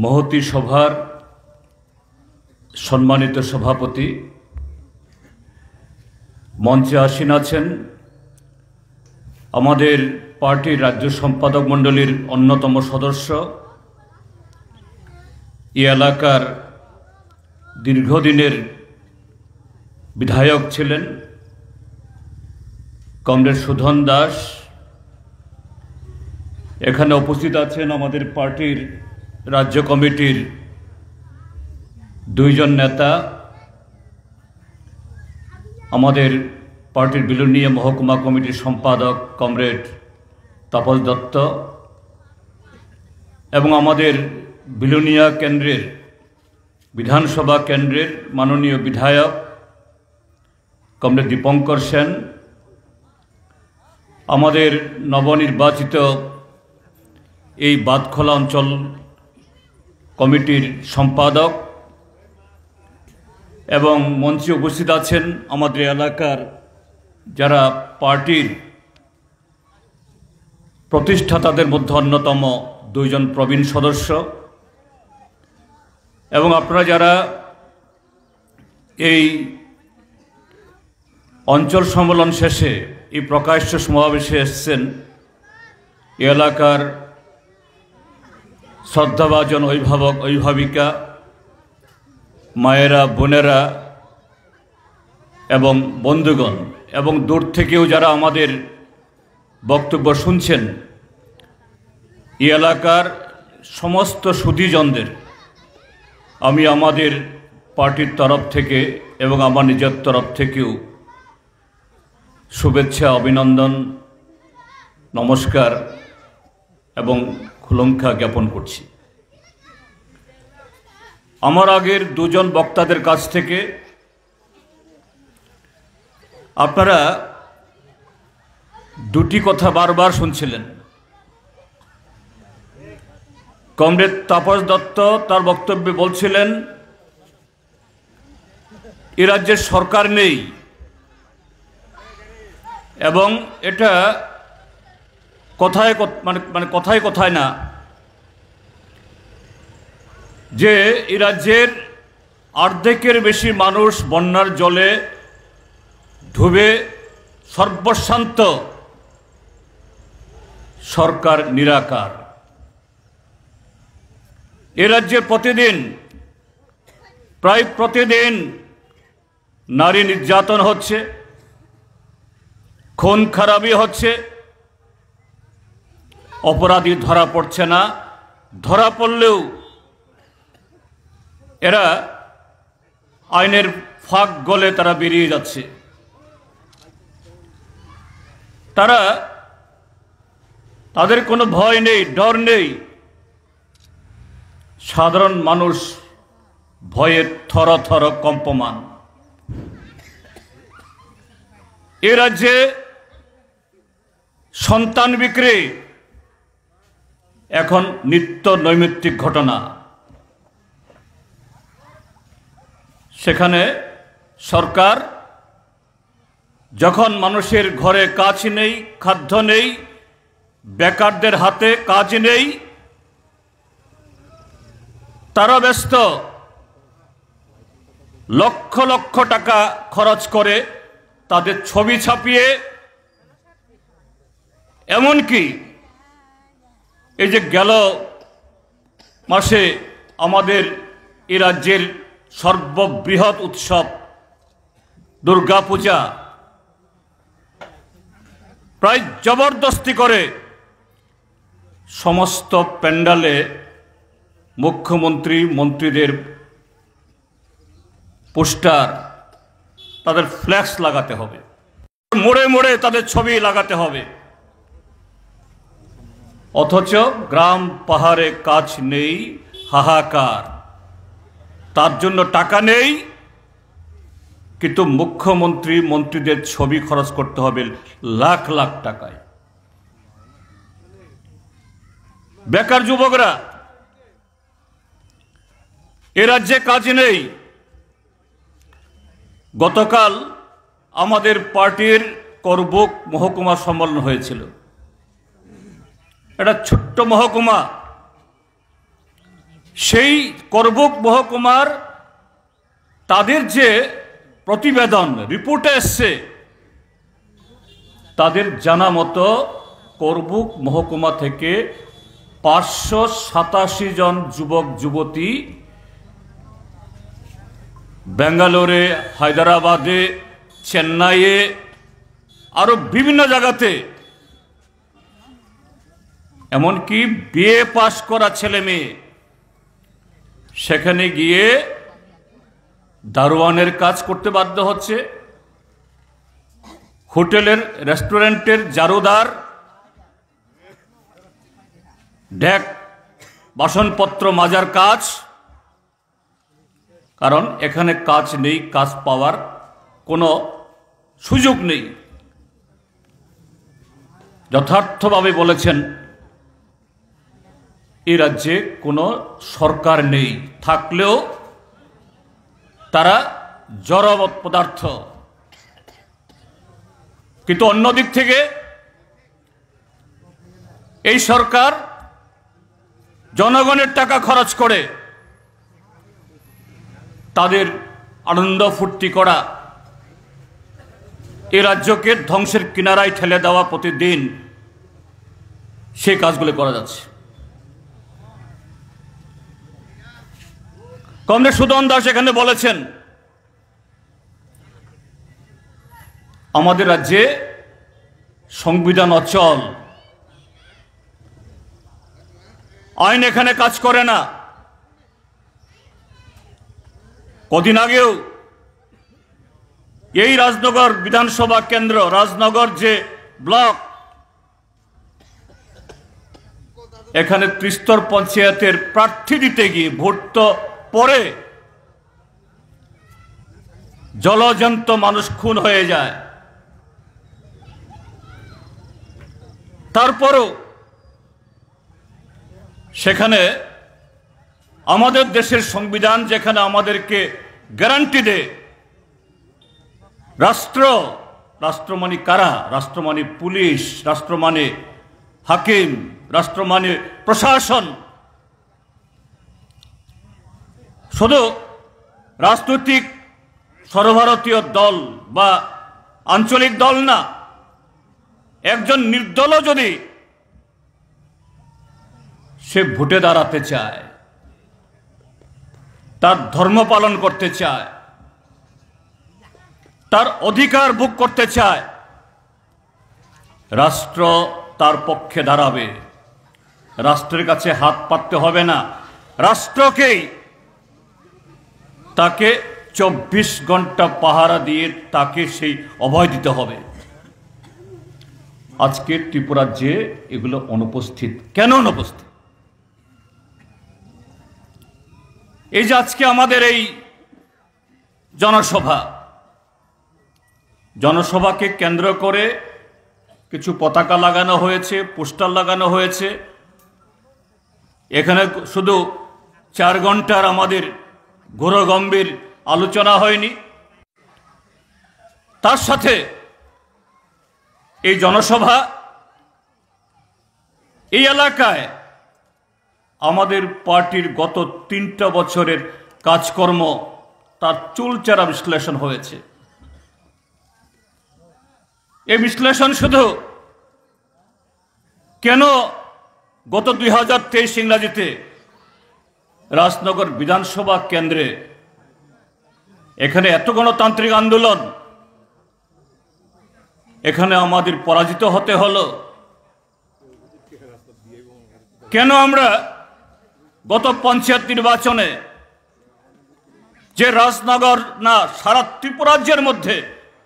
মহতী সভার সম্মানিত সভাপতি, মঞ্চে আসীন আছেন আমাদের পার্টির রাজ্য সম্পাদক মণ্ডলীর অন্যতম সদস্য, এই এলাকার দীর্ঘদিনের বিধায়ক ছিলেন কমরেড সুধন দাস। এখানে উপস্থিত আছেন আমাদের পার্টির রাজ্য কমিটির দুইজন নেতা, আমাদের পার্টির বিলোনিয়া মহকুমা কমিটির সম্পাদক কমরেড তাপস দত্ত এবং আমাদের বিলোনিয়া কেন্দ্রের বিধানসভা কেন্দ্রের মাননীয় বিধায়ক কমরেড দীপঙ্কর সেন, আমাদের নবনির্বাচিত এই বাদখোলা অঞ্চল কমিটির সম্পাদক এবং মঞ্চে উপস্থিত আছেন আমাদের এলাকার যারা পার্টির প্রতিষ্ঠাতাদের মধ্যে অন্যতম দুইজন প্রবীণ সদস্য এবং আপনারা যারা এই অঞ্চল সম্মেলন শেষে এই প্রকাশ্য সমাবেশে এসেছেন, এলাকার শ্রদ্ধাভাজন অভিভাবক অভিভাবিকা, মায়েরা, বোনেরা এবং বন্ধুগণ এবং দূর থেকেও যারা আমাদের বক্তব্য শুনছেন, এই এলাকার সমস্ত সুধীজনদের আমি আমাদের পার্টির তরফ থেকে এবং আমার নিজের তরফ থেকেও শুভেচ্ছা, অভিনন্দন, নমস্কার এবং খুলঙ্খা জ্ঞাপন করছি। আমার আগের দুজন বক্তাদের কাছ থেকে আপনারা দুটি কথা বারবার শুনছিলেন। কমরেড তাপস দত্ত তার বক্তব্যে বলছিলেন এ রাজ্যের সরকার নেই এবং এটা কথায় কথায় না, যে এই রাজ্যের অর্ধেকের বেশি মানুষ বন্যার জলে ডুবে সর্বশান্ত, সরকার নিরাকার। এ রাজ্যে প্রায় প্রতিদিন নারী নির্যাতন হচ্ছে, খুন খারাপি হচ্ছে, অপরাধী ধরা পড়ছে না, ধরা পড়লেও এরা আইনের ফাঁক গলে তারা বেরিয়ে যাচ্ছে। তাদের কোনো ভয় নেই, ডর নেই। সাধারণ মানুষ ভয়ে থর থর কম্পমান। এ রাজ্যে সন্তান বিক্রি এখন নিত্য নৈমিত্তিক ঘটনা। সেখানে সরকার যখন মানুষের ঘরে কাজ নেই, খাদ্য নেই, বেকারদের হাতে কাজ নেই, তারা ব্যস্ত লক্ষ লক্ষ টাকা খরচ করে তাদের ছবি ছাপিয়ে, এমনকি এই যে গেল মাসে আমাদের এই রাজ্যের সর্ববৃহৎ উৎসব দুর্গাপূজা প্রায় জবরদস্তি করে সমস্ত প্যান্ডালে মুখ্যমন্ত্রী, মন্ত্রীদের পোস্টার, তাদের ফ্ল্যাক্স লাগাতে হবে, মোড়ে মোড়ে তাদের ছবি লাগাতে হবে। অথচ গ্রাম পাহাড়ে কাজ নেই, হাহাকার। তার জন্য টাকা নেই, কিন্তু মুখ্যমন্ত্রী, মন্ত্রীদের ছবি খরচ করতে হবে লাখ লাখ টাকায়। বেকার যুবকরা, এ রাজ্যে কাজ নেই। গতকাল আমাদের পার্টির করবুক মহকুমা সম্মেলন হয়েছিল। এটা ছোট্ট মহকুমা, সেই করবুক মহকুমার তাদের যে প্রতিবেদন রিপোর্টে এসছে, তাদের জানা মতো করবুক মহকুমা থেকে 587 জন যুবক যুবতী বেঙ্গালোরে, হায়দ্রাবাদে, চেন্নাইয়ে, আরো বিভিন্ন জায়গাতে, এমনকি বিএ পাশ করা ছেলে মেয়ে সেখানে গিয়ে দারোয়ানের কাজ করতে বাধ্য হচ্ছে, হোটেলের রেস্টুরেন্টের জারুদার, ডেক বাসনপত্র মাজার কাজ, কারণ এখানে কাজ নেই, কাজ পাওয়ার কোনো সুযোগ নেই। যথার্থভাবে বলেছেন, এই রাজ্যে কোনো সরকার নেই, থাকলেও তারা জড় পদার্থ। কিন্তু অন্যদিক থেকে এই সরকার জনগণের টাকা খরচ করে তাদের আনন্দ ফুর্তি করা, এই রাজ্যকে ধ্বংসের কিনারায় ঠেলে দেওয়া প্রতিদিন সেই কাজগুলো করা যাচ্ছে। কমরেড সুদন দাস এখানে বলেছেন, আমাদের রাজ্যে সংবিধান অচল, আইন এখানে কাজ করে না। কদিন আগেও এই রাজনগর বিধানসভা কেন্দ্র, রাজনগর যে ব্লক, এখানে ত্রিস্তর পঞ্চায়েতের প্রার্থী দিতে গিয়ে ভোট তো পরে জলজন্ত মানুষ খুন হয়ে যায়। তারপরও সেখানে আমাদের দেশের সংবিধান যেখানে আমাদেরকে গ্যারান্টি দেয়, রাষ্ট্র মানে কারা? রাষ্ট্র মানে পুলিশ, রাষ্ট্র মানে হাকিম, রাষ্ট্র মানে প্রশাসন। শুধু রাজনৈতিক সর্বভারতীয় দল বা আঞ্চলিক দল না, একজন নির্দলও যদি সে ভোটে দাঁড়াতে চায়, তার ধর্ম পালন করতে চায়, তার অধিকার ভোগ করতে চায়, রাষ্ট্র তার পক্ষে দাঁড়াবে। রাষ্ট্রের কাছে হাত পাততে হবে না, রাষ্ট্রকেই তাকে 24 ঘন্টা পাহারা দিয়ে তাকে সেই অভয় দিতে হবে। আজকে ত্রিপুরাজ্যে এগুলো অনুপস্থিত। কেন অনুপস্থিত? এই যে আজকে আমাদের এই জনসভাকে কেন্দ্র করে কিছু পতাকা লাগানো হয়েছে, পোস্টার লাগানো হয়েছে। এখানে শুধু 4 ঘন্টার আমাদের গম্ভীর আলোচনা হয়নি, তার সাথে এই জনসভা, এই এলাকায় আমাদের পার্টির গত 3টা বছরের কাজকর্ম, তার চুলচেরা বিশ্লেষণ হয়েছে। এই বিশ্লেষণ শুধু কেন গত 2023 ইংরাজিতে রাজনগর বিধানসভা কেন্দ্রে এখানে এত গণতান্ত্রিক আন্দোলন, এখানে আমাদের পরাজিত হতে হলো কেন? আমরা গত পঞ্চায়েত নির্বাচনে যে রাজনগর না সারা ত্রিপুরাজ্যের মধ্যে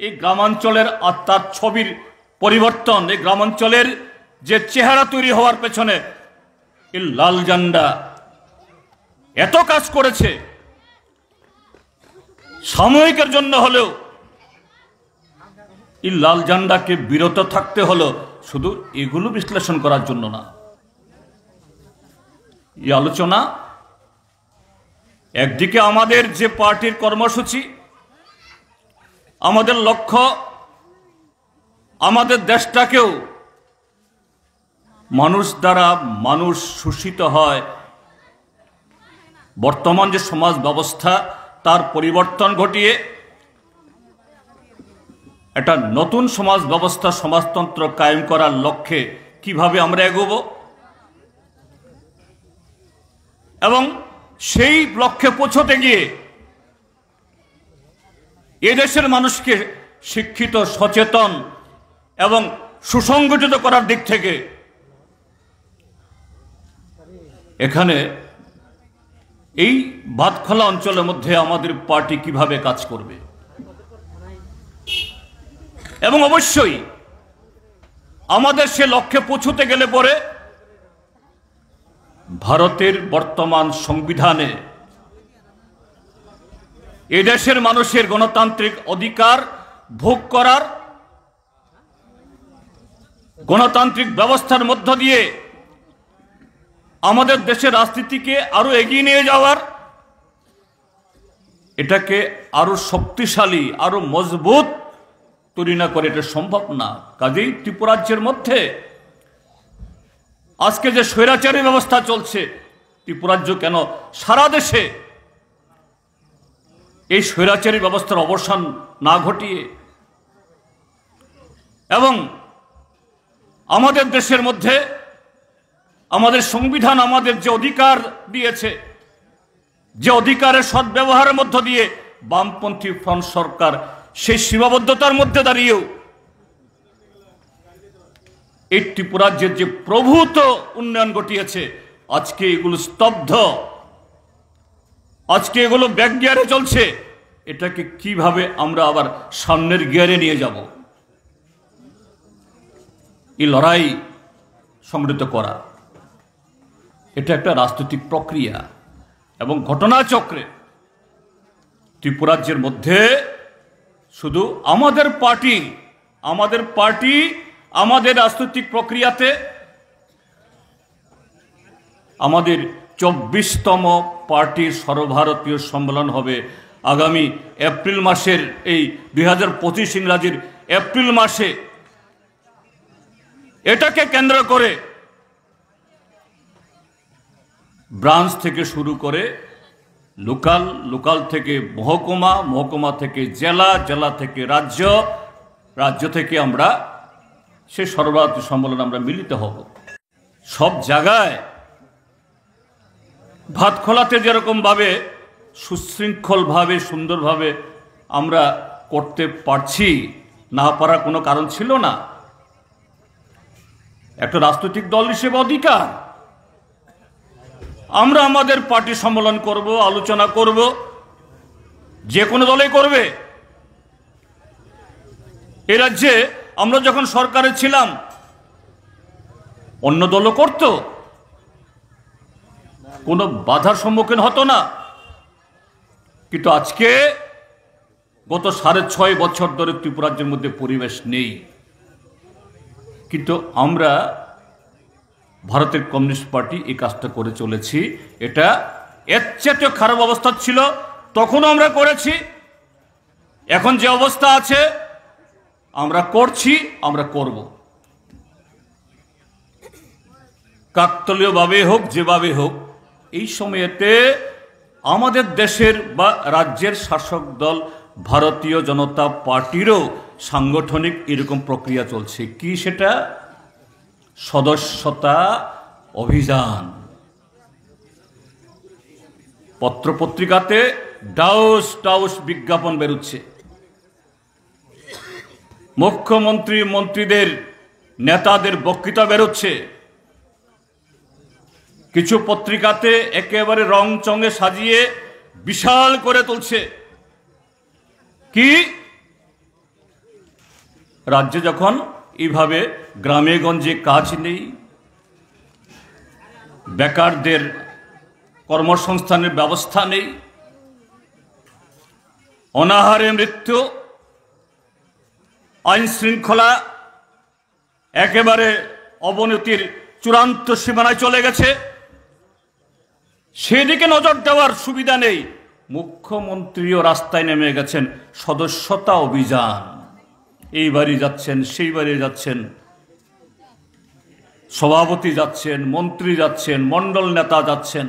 এই গ্রামাঞ্চলের আত্মার ছবির পরিবর্তন, এই গ্রামাঞ্চলের যে চেহারা তৈরি হওয়ার পেছনে এই লাল ঝান্ডা এত কাজ করেছে, সাময়িকের জন্য হলেও এই লাল ঝান্ডাকে বিরত থাকতে হলো, শুধু এগুলো বিশ্লেষণ করার জন্য না। এই আলোচনা একদিকে আমাদের যে পার্টির কর্মসূচি, আমাদের লক্ষ্য আমাদের দেশটাকেও মানুষ দ্বারা মানুষ শোষিত হয় বর্তমান যে সমাজ ব্যবস্থা তার পরিবর্তন ঘটিয়ে একটা নতুন সমাজ ব্যবস্থা, সমাজতন্ত্র কায়েম করার লক্ষ্যে কিভাবে আমরা এগোব এবং সেই লক্ষ্যে পৌঁছতে গিয়ে এদেশের মানুষকে শিক্ষিত, সচেতন এবং সুসংগঠিত করার দিক থেকে এখানে এই ভাতখোলা অঞ্চলের মধ্যে আমাদের পার্টি কিভাবে কাজ করবে এবং অবশ্যই আমাদের সে লক্ষ্যে পৌঁছতে গেলে পরে ভারতের বর্তমান সংবিধানে এদেশের মানুষের গণতান্ত্রিক অধিকার ভোগ করার, গণতান্ত্রিক ব্যবস্থার মধ্য দিয়ে আমাদের দেশের রাজনীতিকে আরো এগিয়ে নিয়ে যাওয়ার, এটাকে আরো শক্তিশালী, আরো মজবুত তৈরি না করে এটা সম্ভব না। কাজেই ত্রিপুরাজ্যের মধ্যে আজকে যে স্বৈরাচারী ব্যবস্থা চলছে, ত্রিপুরাজ্য কেন সারা দেশে এই স্বৈরাচারী ব্যবস্থার অবসান না ঘটিয়ে এবং আমাদের দেশের মধ্যে আমাদের সংবিধান আমাদের যে অধিকার দিয়েছে, যে অধিকারের সদ্ব্যবহারের মধ্য দিয়ে বামপন্থী ফ্রন্ট সরকার সেই সীমাবদ্ধতার মধ্যে দাঁড়িয়েও এই ত্রিপুরাজ্যের যে প্রভূত উন্নয়ন ঘটিয়েছে, আজকে এগুলো স্তব্ধ, আজকে এগুলো ব্যাক গিয়ারে চলছে। এটাকে কিভাবে আমরা আবার সামনের গিয়ারে নিয়ে যাব, এই লড়াই সংগঠিত করা, এটা একটা রাজনৈতিক প্রক্রিয়া এবং ঘটনাচক্রে ত্রিপুরাজ্যের মধ্যে শুধু আমাদের পার্টি আমাদের রাজনৈতিক প্রক্রিয়াতে আমাদের 24তম পার্টির সর্বভারতীয় সম্মেলন হবে আগামী এপ্রিল মাসের, এই 2025 ইংরাজির এপ্রিল মাসে। এটাকে কেন্দ্র করে ব্রাঞ্চ থেকে শুরু করে লোকাল থেকে মহকুমা থেকে জেলা থেকে রাজ্য থেকে আমরা সেই সর্বভারতীয় সম্মেলন আমরা মিলিত হব। সব জায়গায় ভাতখোলাতে যেরকম ভাবে সুশৃঙ্খলভাবে সুন্দরভাবে আমরা করতে পারছি, না পারার কোনো কারণ ছিল না। একটা রাজনৈতিক দল হিসেবে অধিকার, আমরা আমাদের পার্টি সম্মেলন করব, আলোচনা করব, যে কোনো দলে করবে। এ রাজ্যে আমরা যখন সরকারে ছিলাম অন্য দলও করত, কোনো বাধার সম্মুখীন হতো না। কিন্তু আজকে গত 6.5 বছর ধরে ত্রিপুরাজ্যের মধ্যে পরিবেশ নেই। কিন্তু আমরা ভারতের কমিউনিস্ট পার্টি এই কাজটা করে চলেছি। এটা এর চেয়ে খারাপ অবস্থা ছিল তখনও আমরা করেছি, এখন যে অবস্থা আছে আমরা করছি, আমরা করব। কাকতালীয়ভাবে হোক, যেভাবে হোক, এই সময়েতে আমাদের দেশের বা রাজ্যের শাসক দল ভারতীয় জনতা পার্টিরও সাংগঠনিক এরকম প্রক্রিয়া চলছে। কি সেটা? সদস্যতা অভিযান। পত্রপত্রিকাতে ডাউস বিজ্ঞাপন বেরোচ্ছে, মুখ্যমন্ত্রী মন্ত্রীদের নেতাদের বক্তৃতা বেরোচ্ছে, কিছু পত্রিকাতে একেবারে রং চঙে সাজিয়ে বিশাল করে তুলছে। কি রাজ্যে যখন এইভাবে গ্রামে গঞ্জে কাজ নেই, বেকারদের কর্মসংস্থানের ব্যবস্থা নেই, অনাহারে মৃত্যু, আইন শৃঙ্খলা একেবারে অবনতির চূড়ান্ত সীমানায় চলে গেছে, সেদিকে নজর দেওয়ার সুবিধা নেই। মুখ্যমন্ত্রীও রাস্তায় নেমে গেছেন, সদস্যতা অভিযান। এই বাড়ি যাচ্ছেন, সেই বাড়ি যাচ্ছেন, সভাপতি যাচ্ছেন, মন্ত্রী যাচ্ছেন, মণ্ডল নেতা যাচ্ছেন।